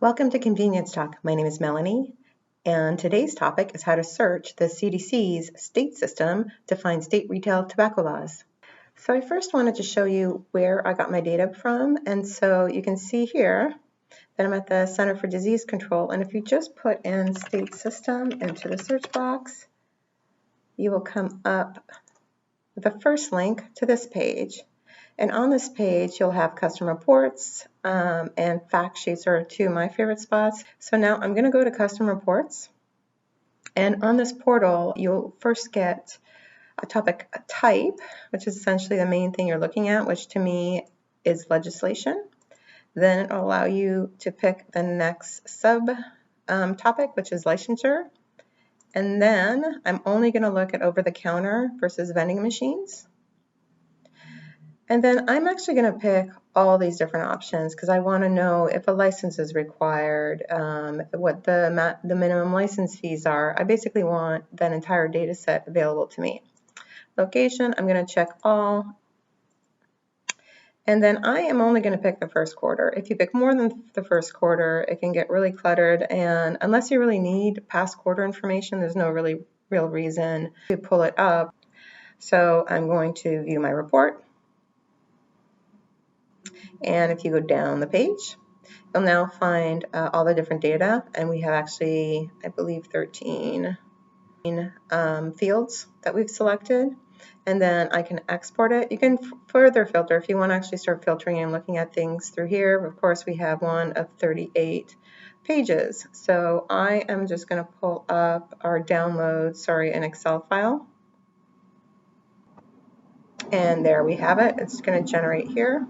Welcome to Convenience Talk. My name is Melanie, and today's topic is how to search the CDC's state system to find state retail tobacco laws. So I first wanted to show you where I got my data from, and so you can see here that I'm at the Center for Disease Control, and if you just put in state system into the search box, you will come up with the first link to this page. And on this page, you'll have custom reports and fact sheets are two of my favorite spots. So now I'm going to go to custom reports. And on this portal, you'll first get a topic type, which is essentially the main thing you're looking at, which to me is legislation. Then it'll allow you to pick the next sub topic, which is licensure. And then I'm only going to look at over-the-counter versus vending machines. And then I'm actually going to pick all these different options because I want to know if a license is required, what the minimum license fees are. I basically want that entire data set available to me. Location, I'm going to check all. And then I am only going to pick the first quarter. If you pick more than the first quarter, it can get really cluttered. And unless you really need past quarter information, there's no real reason to pull it up. So I'm going to view my report. And if you go down the page, you'll now find all the different data. And we have actually, I believe, 13 fields that we've selected. And then I can export it. You can further filter if you want to actually start filtering and looking at things through here. Of course, we have one of 38 pages. So I am just going to pull up our an Excel file. And there we have it. It's going to generate here.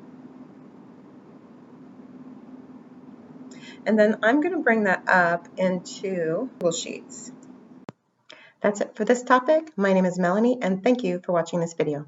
And then I'm going to bring that up into Google Sheets. That's it for this topic. My name is Melanie, and thank you for watching this video.